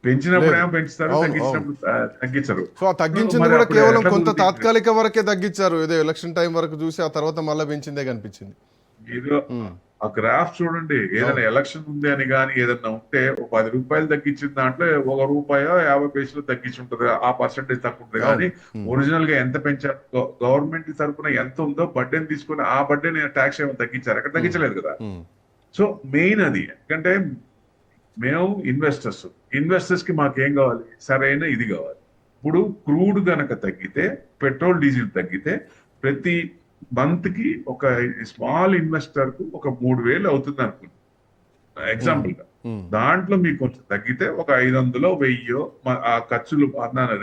పెంచినప్పుడేమో పెంచుతారు, అవును, అవును. తగ్గించినప్పుడు తగ్గించరు. సో ఆ తగ్గించింది మరి కూడా అప్పుడు కేవలం ఎట్లా కొంత కుదురుతుంది? తాత్కాలిక వరకే తగ్గించారు, ఏదో ఎలక్షన్ టైం వరకు చూసి ఆ తర్వాత మళ్ళీ పెంచిందే కనిపించింది. మీరు ఆ గ్రాఫ్ చూడండి. ఏదైనా అవును. ఎలక్షన్ ఉంది అని కానీ ఏదన్నా ఉంటే ఒక 10 రూపాయలు తగ్గించిన దాంట్లో ఒక రూపాయో 50 పైసలు తగ్గించి ఉంటుంది. ఆ పర్సెంటేజ్ తక్కువ ఉంటుంది. అవును. కానీ ఒరిజినల్ గా ఎంత పెంచారు, గవర్నమెంట్ తరఫున ఎంత ఉందో బడ్డెని తీసుకుని ఆ బడ్డెని ట్యాక్స్ ఏమైనా తగ్గించారు? అక్కడ తగ్గించలేదు కదా. సో మెయిన్ అది. ఎందుకంటే మేము ఇన్వెస్టర్స్ కి మాకేం కావాలి? సరైన ఇది కావాలి. ఇప్పుడు క్రూడ్ గనక తగ్గితే, పెట్రోల్ డీజిల్ తగ్గితే ప్రతి మంత్ కి ఒక స్మాల్ ఇన్వెస్టర్ కు ఒక 3,000 అవుతుంది అనుకుంటా ఎగ్జాంపుల్ గా. దాంట్లో మీకు కొంచెం తగ్గితే ఒక 500 1000 ఆ ఖర్చులు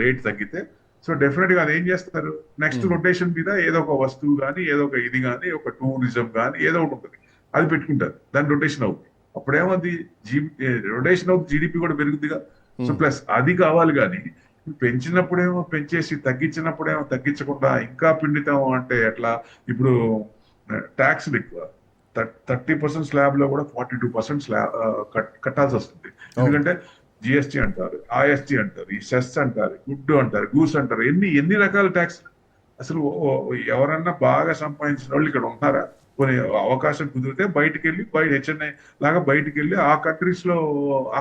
రేట్ తగ్గితే, సో డెఫినెట్ గా అది ఏం చేస్తారు? నెక్స్ట్ రొటేషన్ మీద ఏదో ఒక వస్తువు కానీ, ఏదో ఒక ఇది కానీ, ఒక టూరిజం కానీ ఏదో ఒకటి ఉంటుంది, అది పెట్టుకుంటారు. దాని రొటేషన్ అవుతుంది. అప్పుడేమది రొటేషన్ అవుతుంది, జీడిపి కూడా పెరుగుతుందిగా. సో ప్లస్ అది కావాలి. కానీ పెంచినప్పుడేమో పెంచేసి తగ్గించినప్పుడేమో తగ్గించకుండా ఇంకా పిండితాం అంటే ఎట్లా? ఇప్పుడు ట్యాక్స్లు ఎక్కువ, 30% స్లాబ్ లో కూడా 42% స్లాబ్ కట్టాల్సి వస్తుంది. ఎందుకంటే జిఎస్టీ అంటారు, ఐఎస్టీ అంటారు, ఈ సెస్ అంటారు, గుడ్డు అంటారు, గూస్ అంటారు, ఎన్ని రకాల ట్యాక్స్. అసలు ఎవరన్నా బాగా సంపాదించిన వాళ్ళు ఇక్కడ ఉన్నారా? కొన్ని అవకాశం కుదిరితే బయటకు వెళ్ళి హెచ్ఎన్ఐ లాగా బయటకు వెళ్ళి ఆ కంట్రీస్ లో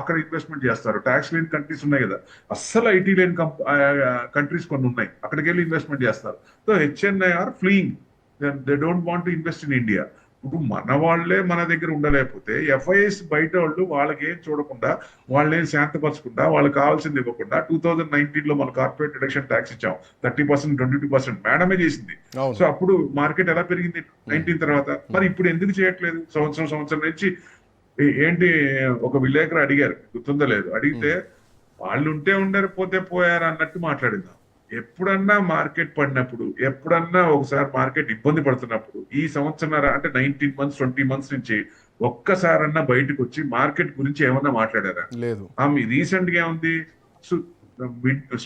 అక్కడ ఇన్వెస్ట్మెంట్ చేస్తారు. ట్యాక్స్ లేని కంట్రీస్ ఉన్నాయి కదా, అస్సలు ఐటీ లేని కంట్రీస్ కొన్ని ఉన్నాయి, అక్కడికి వెళ్ళి ఇన్వెస్ట్మెంట్ చేస్తారు. So HNI are fleeing, they don't want to invest in India. ఇప్పుడు మన వాళ్ళే మన దగ్గర ఉండలేకపోతే ఎఫ్ఐఎస్ బయట వాళ్ళు వాళ్ళకి ఏం చూడకుండా, వాళ్ళేం శాంతపరచకుండా, వాళ్ళకి కావాల్సింది ఇవ్వకుండా 2019 లో మన కార్పొరేట్ రిడక్షన్ ట్యాక్స్ ఇచ్చాం 30%, 22% మేడమే చేసింది. సో అప్పుడు మార్కెట్ ఎలా పెరిగింది 19 తర్వాత? మరి ఇప్పుడు ఎందుకు చేయట్లేదు? సంవత్సరం నుంచి ఏంటి? ఒక విలేకరు అడిగారు, గుర్తుందో లేదు, అడిగితే వాళ్ళు ఉంటే ఉండరు, పోతే పోయారు అన్నట్టు మాట్లాడిందాం. ఎప్పుడన్నా మార్కెట్ పడినప్పుడు, ఎప్పుడన్నా ఒకసారి మార్కెట్ ఇబ్బంది పడుతున్నప్పుడు, ఈ సంవత్సరం అంటే 19 months 20 months నుంచి ఒక్కసారన్నా బయటకు వచ్చి మార్కెట్ గురించి ఏమన్నా మాట్లాడారా? లేదు. ఆమె రీసెంట్ గా ఉంది,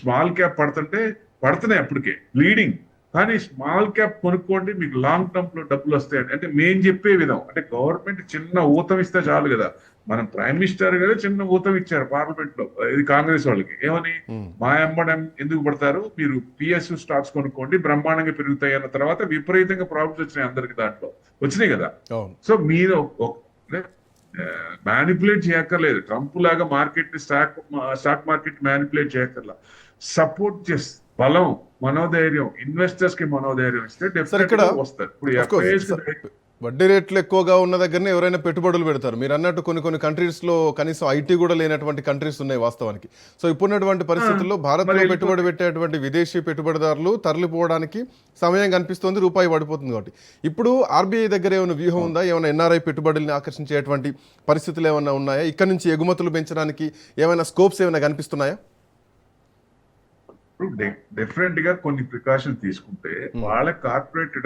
స్మాల్ క్యాప్ పడుతున్నాయి అప్పటికే లీడింగ్. కానీ స్మాల్ క్యాప్ కొనుక్కోండి, మీకు లాంగ్ టర్మ్ లో డబ్బులు వస్తాయండి అంటే మేము చెప్పే విధం. అంటే గవర్నమెంట్ చిన్న ఊతం ఇస్తే చాలు కదా. మనం ప్రైమ్ మినిస్టర్ గారు చిన్న ఊతం ఇచ్చారు పార్లమెంట్ లో, ఇది కాంగ్రెస్ వాళ్ళకి. ఏమని? మా ఎంబడం ఎందుకు పడతారు, మీరు పిఎస్యు స్టాక్స్ కొనుక్కోండి బ్రహ్మాండంగా పెరుగుతాయి అన్న తర్వాత విపరీతంగా ప్రాఫిట్స్ వచ్చినాయి అందరికి, దాంట్లో వచ్చినాయి కదా. సో మీరు మ్యానిపులేట్ చేయక్కర్లేదు, ట్రంప్ లాగా మార్కెట్ ని స్టాక్ మార్కెట్ మ్యానిపులేట్ చేయక్కర్లా. సపోర్ట్ చేసి బలం, మనోధైర్యం, ఇన్వెస్టర్స్ కి మనోధైర్యం ఇస్తే డెఫినెట్ గా వస్తారు. ఇప్పుడు వడ్డీ రేట్లు ఎక్కువగా ఉన్న దగ్గరనే ఎవరైనా పెట్టుబడులు పెడతారు. మీరు అన్నట్టు కొన్ని కంట్రీస్లో కనీసం ఐటీ కూడా లేనటువంటి కంట్రీస్ ఉన్నాయి వాస్తవానికి. సో ఇప్పుడున్నటువంటి పరిస్థితుల్లో భారత్లో పెట్టుబడి పెట్టేటువంటి విదేశీ పెట్టుబడిదారులు తరలిపోవడానికి సమయం కనిపిస్తుంది, రూపాయి పడిపోతుంది కాబట్టి. ఇప్పుడు ఆర్బీఐ దగ్గర ఏమైనా వ్యూహం ఉందా? ఏమైనా ఎన్ఆర్ఐ పెట్టుబడుల్ని ఆకర్షించేటువంటి పరిస్థితులు ఏమైనా ఉన్నాయా? ఇక్కడ నుంచి ఎగుమతులు పెంచడానికి ఏమైనా స్కోప్స్ ఏమైనా కనిపిస్తున్నాయా? డిఫరెంట్ గా కొన్ని ప్రికాషన్ తీసుకుంటే వాళ్ళ కార్పొరేట్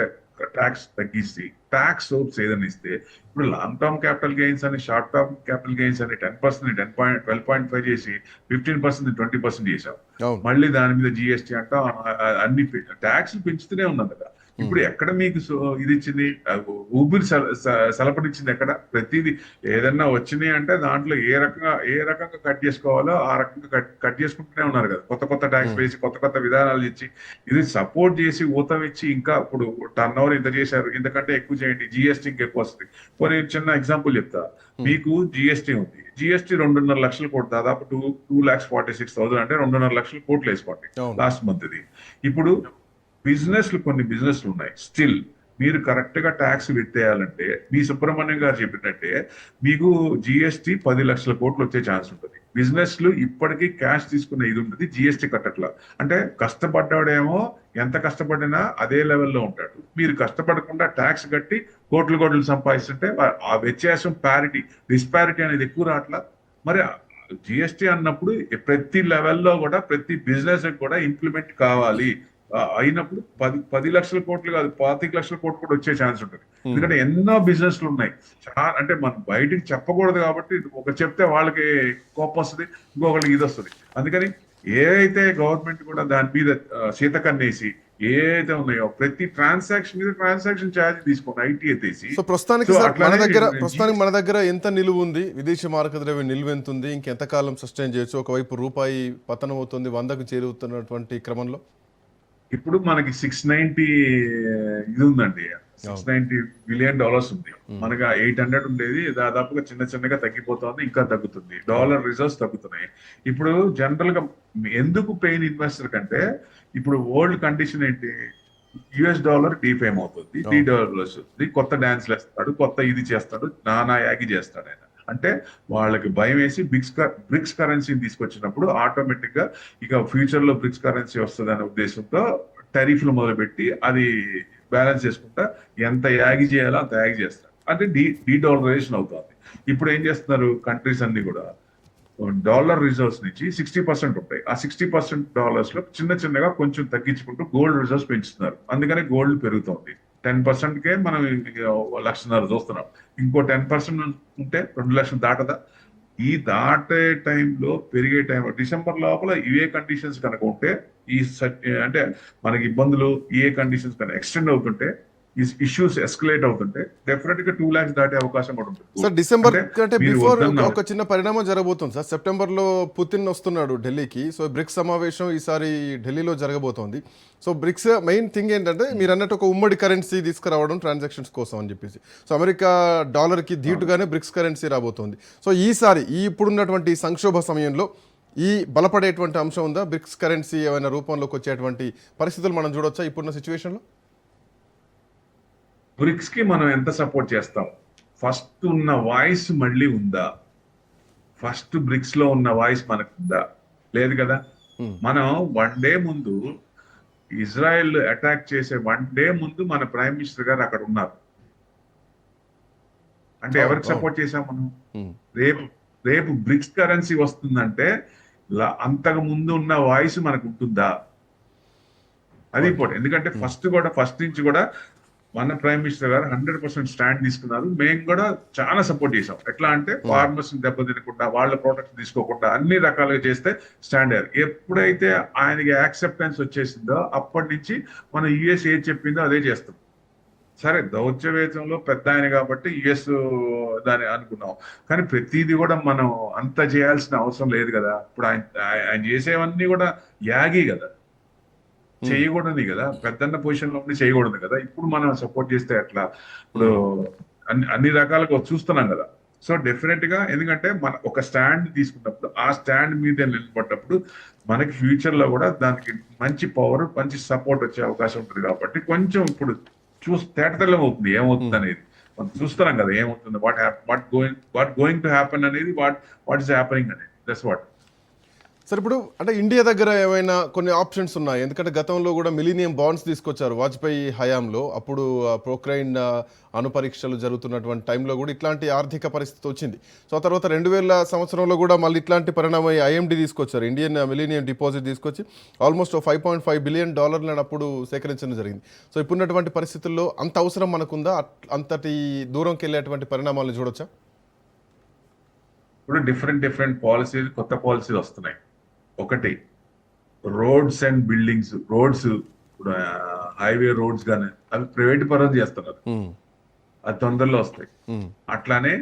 ట్యాక్స్ తగ్గిస్తే, ట్యాక్స్ సోప్స్ ఏదైనా ఇస్తే, ఇప్పుడు లాంగ్ టర్మ్ క్యాపిటల్ గెయిన్స్ అని, షార్ట్ టర్మ్ క్యాపిటల్ గెయిన్స్ అని 10%, 12.5 చేసి 15%, 20% చేసాం. మళ్ళీ దాని మీద జిఎస్టీ అంటాం, అన్ని ట్యాక్స్ పెంచుతూనే ఉన్నాం కదా. ఇప్పుడు ఎక్కడ మీకు ఇది ఇచ్చింది? ఊపిరి సలపనిచ్చింది ఎక్కడ? ప్రతిదీ ఏదన్నా వచ్చినాయి అంటే దాంట్లో ఏ రకంగా కట్ చేసుకోవాలో ఆ రకంగా కట్ చేసుకుంటూనే ఉన్నారు కదా. కొత్త ట్యాక్స్ వేసి, కొత్త విధానాలు ఇచ్చి, ఇది సపోర్ట్ చేసి ఊతం ఇచ్చి, ఇంకా ఇప్పుడు టర్న్ ఓవర్ ఇంత చేశారు, ఇంతకంటే ఎక్కువ చేయండి, జిఎస్టీ ఇంకెక్కువ వస్తుంది. కొన్ని చిన్న ఎగ్జాంపుల్ చెప్తా. మీకు జిఎస్టీ ఉంది, జిఎస్టీ 2.5 లక్షల కోట్లు, దాదాపు 2,46,000 అంటే 2.5 లక్షల కోట్లు వేసుకోండి లాస్ట్ మంత్ ఇది. ఇప్పుడు కొన్ని బిజినెస్లు ఉన్నాయి, స్టిల్ మీరు కరెక్ట్ గా ట్యాక్స్ ఎత్తేయాలంటే మీ సుబ్రహ్మణ్యం గారు చెప్పినట్టే మీకు జిఎస్టీ 10 లక్షల కోట్లు వచ్చే ఛాన్స్ ఉంటుంది. బిజినెస్లు ఇప్పటికీ క్యాష్ తీసుకునే ఇది ఉంటుంది, జిఎస్టీ కట్టట్లా. అంటే కష్టపడ్డాడేమో ఎంత కష్టపడినా అదే లెవెల్లో ఉంటాడు. మీరు కష్టపడకుండా ట్యాక్స్ కట్టి కోట్లు సంపాదిస్తుంటే ఆ వ్యత్యాసం డిస్పారిటీ అనేది ఎక్కువ రావట్లా. మరి జిఎస్టీ అన్నప్పుడు ప్రతి లెవెల్లో కూడా ప్రతి బిజినెస్ కూడా ఇంప్లిమెంట్ కావాలి. అయినప్పుడు 10 లక్షల కోట్లు కాదు, 25 లక్షల కోట్లు కూడా వచ్చే ఛాన్స్ ఉంటుంది. ఎందుకంటే ఎన్నో బిజినెస్లు ఉన్నాయి. అంటే మనం బయటికి చెప్పకూడదు కాబట్టి, ఒకరు చెప్తే వాళ్ళకి కోపం వస్తుంది, ఇంకొకరికి ఇది వస్తుంది. అందుకని ఏదైతే గవర్నమెంట్ కూడా దాని మీద శీతకన్నేసి ఏదైతే ఉన్నాయో ప్రతి ట్రాన్సాక్షన్ మీద ట్రాన్సాక్షన్ ఛార్జ్ తీసుకోండి, ఐటీ ఎత్తేసి. సో ప్రస్తుతానికి సో సార్ అట్లానే మన దగ్గర ఎంత నిలువ ఉంది, విదేశీ మారక ద్రవ్య నిల్వ ఎంత ఉంది, ఇంకెంతకాలం సస్టైన్ చేయొచ్చు? ఒకవైపు రూపాయి పతనం అవుతుంది, 100కు చేరుతున్నటువంటి క్రమంలో ఇప్పుడు మనకి 690 ఇది ఉందండి, $690 బిలియన్ ఉంది. మనకి 800 ఉండేది దాదాపుగా చిన్నగా తగ్గిపోతుంది, ఇంకా తగ్గుతుంది. డాలర్ రిజర్వ్స్ తగ్గుతున్నాయి. ఇప్పుడు జనరల్ గా ఎందుకు పెయిన్ ఇన్వెస్టర్ కంటే ఇప్పుడు వరల్డ్ కండిషన్ ఏంటి, యుఎస్ డాలర్ డీఫేమ్ అవుతుంది, $3 వస్తుంది, కొత్త డాన్స్లు వేస్తాడు, కొత్త ఇది చేస్తాడు, నానా యాగి చేస్తాడు ఆయన. అంటే వాళ్ళకి భయం వేసి బ్రిక్స్ కరెన్సీని తీసుకొచ్చినప్పుడు ఆటోమేటిక్ గా ఇక ఫ్యూచర్ లో బ్రిక్స్ కరెన్సీ వస్తుంది అనే ఉద్దేశంతో టెరిఫ్లు మొదలుపెట్టి అది బ్యాలెన్స్ చేసుకుంటా ఎంత యాగి చేయాలో అంత యాగి చేస్తారు. అంటే డీడాలరైజేషన్ అవుతుంది. ఇప్పుడు ఏం చేస్తున్నారు కంట్రీస్ అన్ని కూడా, డాలర్ రిజర్వ్స్ నుంచి 60% ఉంటాయి. ఆ 60% డాలర్స్ లో చిన్నగా కొంచెం తగ్గించుకుంటూ గోల్డ్ రిజర్వ్స్ పెంచుతున్నారు. అందుకనే గోల్డ్ పెరుగుతోంది. 10%కే మనం 1.5 లక్షలు చూస్తున్నాం. ఇంకో 10% ఉంటే 2 లక్షలు దాటదా? ఈ దాటే టైంలో పెరిగే టైం డిసెంబర్ లోపల ఇవే కండిషన్స్ కనుక ఉంటే అంటే మనకి ఇబ్బందులు ఏ కండిషన్స్ కనుక ఎక్స్టెండ్ అవుతుంటే, ఈ ఇష్యూస్ ఎస్కలేట్ అవుతుంటే డెఫినెట్ గా 2 lakhs దాటే అవకాశం కూడా ఉంటుంది. సార్ డిసెంబర్ కంటే బిఫోర్ ఒక చిన్న పరిణామం జరగబోతుంది సార్. సెప్టెంబర్ లో పుతిన్ వస్తున్నాడు ఢిల్లీకి. సో బ్రిక్స్ సమావేశం ఈసారి ఢిల్లీలో జరగబోతోంది. సో బ్రిక్స్ మెయిన్ థింగ్ ఏంటంటే మీరు అన్నట్టు ఒక ఉమ్మడి కరెన్సీ తీసుకురావడం ట్రాన్సాక్షన్స్ కోసం అని చెప్పేసి. సో అమెరికా డాలర్కి ధీటుగానే బ్రిక్స్ కరెన్సీ రాబోతోంది. సో ఈసారి ఇప్పుడున్నటువంటి సంక్షోభ సమయంలో ఈ బలపడేటువంటి అంశం ఉందా? బ్రిక్స్ కరెన్సీ ఏమైనా రూపంలోకి వచ్చేటువంటి పరిస్థితులు మనం చూడొచ్చా ఇప్పుడున్న సిచ్యువేషన్లో? బ్రిక్స్ కి మనం ఎంత సపోర్ట్ చేస్తాం? ఫస్ట్ ఉన్న వాయిస్ మళ్ళీ ఉందా? ఫస్ట్ బ్రిక్స్ లో ఉన్న వాయిస్ మనకు ఉందా? లేదు కదా. మనం 1 డే ముందు ఇజ్రాయెల్ అటాక్ చేసే 1 డే ముందు మన ప్రైమ్ మినిస్టర్ గారు అక్కడ ఉన్నారు. అంటే ఎవరికి సపోర్ట్ చేశాం మనం? రేపు బ్రిక్స్ కరెన్సీ వస్తుందంటే అంతకు ముందు ఉన్న వాయిస్ మనకు ఉంటుందా? అది ఇంపార్టెంట్. ఎందుకంటే ఫస్ట్ నుంచి కూడా మన ప్రైమ్ మినిస్టర్ గారు 100% స్టాండ్ తీసుకున్నారు. మేము కూడా చాలా సపోర్ట్ చేసాం. ఎట్లా అంటే ఫార్మర్స్ దెబ్బతినకుండా, వాళ్ళ ప్రొడక్ట్స్ తీసుకోకుండా అన్ని రకాలుగా చేస్తే స్టాండ్ అయ్యారు. ఎప్పుడైతే ఆయనకి యాక్సెప్టెన్స్ వచ్చేసిందో అప్పటి నుంచి మన యుఎస్ ఏది చెప్పిందో అదే చేస్తాం. సరే దౌత్యవేతంలో పెద్ద ఆయన కాబట్టి యుఎస్ దాన్ని అనుకున్నాం, కానీ ప్రతిదీ కూడా మనం అంత చేయాల్సిన అవసరం లేదు కదా. ఇప్పుడు ఆయన చేసేవన్నీ కూడా యాగి కదా, చేయకూడదు కదా, పెద్దన్న పొజిషన్ లో ఉండి చేయకూడదు కదా. ఇప్పుడు మనం సపోర్ట్ చేస్తే ఎట్లా? ఇప్పుడు అన్ని రకాలుగా చూస్తున్నాం కదా. సో డెఫినెట్ గా ఎందుకంటే మన ఒక స్టాండ్ తీసుకున్నప్పుడు ఆ స్టాండ్ మీద నిలబడ్డప్పుడు మనకి ఫ్యూచర్ లో కూడా దానికి మంచి పవర్, మంచి సపోర్ట్ వచ్చే అవకాశం ఉంటుంది. కాబట్టి కొంచెం ఇప్పుడు తేటతెల్లం అవుతుంది ఏమవుతుంది అనేది. మనం చూస్తున్నాం కదా ఏమవుతుంది, వాట్ గోయింగ్ టు హ్యాపెన్ అనేది, వాట్ ఇస్ హ్యాపెనింగ్ అనేది. That's what. సార్ ఇప్పుడు అంటే ఇండియా దగ్గర ఏమైనా కొన్ని ఆప్షన్స్ ఉన్నాయి? ఎందుకంటే గతంలో కూడా మిలీనియం బాండ్స్ తీసుకొచ్చారు వాజ్పేయి హయాంలో. అప్పుడు ప్రోక్రైన్ అణు పరీక్షలు జరుగుతున్నటువంటి టైంలో కూడా ఇట్లాంటి ఆర్థిక పరిస్థితి వచ్చింది. సో ఆ తర్వాత 2000 సంవత్సరంలో కూడా మళ్ళీ ఇట్లాంటి పరిణామం ఐఎండి తీసుకొచ్చారు, ఇండియన్ మిలీనియం డిపాజిట్ తీసుకొచ్చి ఆల్మోస్ట్ $5.5 బిలియన్ అప్పుడు సేకరించడం జరిగింది. సో ఇప్పుడున్నటువంటి పరిస్థితుల్లో అంత అవసరం మనకుందా? అంతటి దూరంకి వెళ్ళేటువంటి పరిణామాలను చూడొచ్చా? ఇప్పుడు డిఫరెంట్ పాలసీలు, కొత్త పాలసీలు వస్తున్నాయి. ఒకటి రోడ్స్ అండ్ బిల్డింగ్స్, రోడ్స్ ఇప్పుడు హైవే రోడ్స్ గానీ అవి ప్రైవేట్ పరం చేస్తున్నారు, అది తొందరలో వస్తాయి. అట్లానే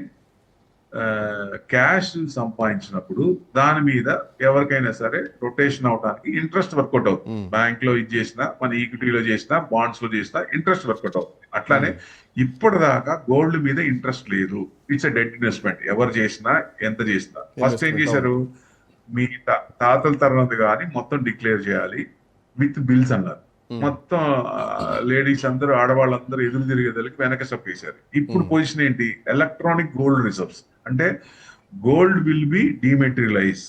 క్యాష్ సంపాదించినప్పుడు దాని మీద ఎవరికైనా సరే రొటేషన్ అవడానికి ఇంట్రెస్ట్ వర్కౌట్ అవుతుంది. బ్యాంక్ లో ఇది చేసినా, మన ఈక్విటీలో చేసినా, బాండ్స్ లో చేసినా ఇంట్రెస్ట్ వర్కౌట్ అవుతుంది. అట్లానే ఇప్పటిదాకా గోల్డ్ మీద ఇంట్రెస్ట్ లేదు. It's a dead investment. ఎవరు చేసినా, ఎంత చేసినా. ఫస్ట్ ఏం చేశారు, మీ తాతల తరగతి కానీ మొత్తం డిక్లేర్ చేయాలి విత్ బిల్స్ అన్నారు. మొత్తం లేడీస్ అందరూ, ఆడవాళ్ళందరూ ఎదురు తిరిగేదానికి వెనక చెప్పేశారు. ఇప్పుడు పొజిషన్ ఏంటి, ఎలక్ట్రానిక్ గోల్డ్ రిజర్వ్స్. అంటే గోల్డ్ విల్ బి డిమెటీరియలైజ్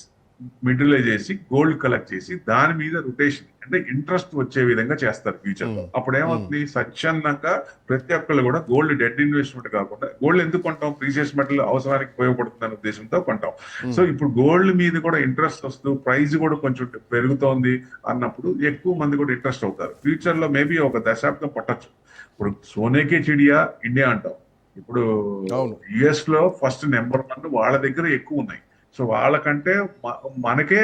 చేసి గోల్డ్ కలెక్ట్ చేసి దాని మీద రొటేషన్ అంటే ఇంట్రెస్ట్ వచ్చే విధంగా చేస్తారు ఫ్యూచర్ లో. అప్పుడు ఏమవుతుంది, స్వచ్ఛందంగా ప్రతి ఒక్కళ్ళు కూడా గోల్డ్ డెడ్ ఇన్వెస్ట్మెంట్ కాకుండా, గోల్డ్ ఎందుకు కొంటాం, ప్రీషియస్ మెటల్ అవసరానికి ఉపయోగపడుతుంది అనే ఉద్దేశంతో కొంటాం. సో ఇప్పుడు గోల్డ్ మీద కూడా ఇంట్రెస్ట్ వస్తూ ప్రైస్ కూడా కొంచెం పెరుగుతోంది అన్నప్పుడు ఎక్కువ మంది కూడా ఇంట్రెస్ట్ అవుతారు. ఫ్యూచర్ లో మేబీ ఒక దశాబ్దం పట్టొచ్చు. ఇప్పుడు సోనేకే చిడియా ఇండియా అంటాం. ఇప్పుడు యుఎస్ లో ఫస్ట్ నెంబర్ 1 వాళ్ళ దగ్గర ఎక్కువ ఉన్నాయి. సో వాళ్ళకంటే మనకే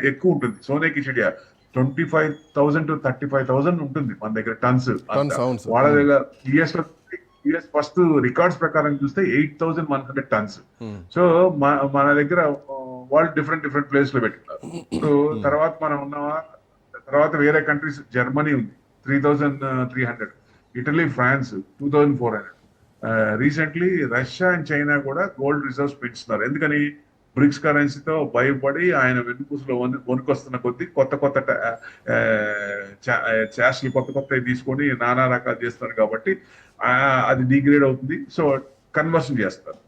ఎక్కువ ఉంటుంది సోనేకి చిడియా. 25,000 to 35,000 ఉంటుంది మన దగ్గర టన్స్. టన్స్, అవును సార్. వాళ్ళ దగ్గర యుఎస్ ఫస్ట్ రికార్డ్స్ ప్రకారం చూస్తే 8,100 టన్స్. సో మన దగ్గర వాళ్ళు డిఫరెంట్ ప్లేస్ లో పెట్టున్నారు. సో తర్వాత మనం ఉన్నామా, తర్వాత వేరే కంట్రీస్, జర్మనీ ఉంది 3,300, Italy, France 2,400. Recently Russia and China కూడా గోల్డ్ రిజర్వ్స్ పెంచుతున్నారు. ఎందుకని? బ్రిక్స్ కరెన్సీతో భయపడి ఆయన వెన్నుపూసలో వణుకొస్తున్న కొద్దీ కొత్త క్యాష్లు కొత్త తీసుకొని నానా రకాలు చేస్తున్నారు కాబట్టి అది డిగ్రేడ్ అవుతుంది. సో కన్వర్షన్ చేస్తారు.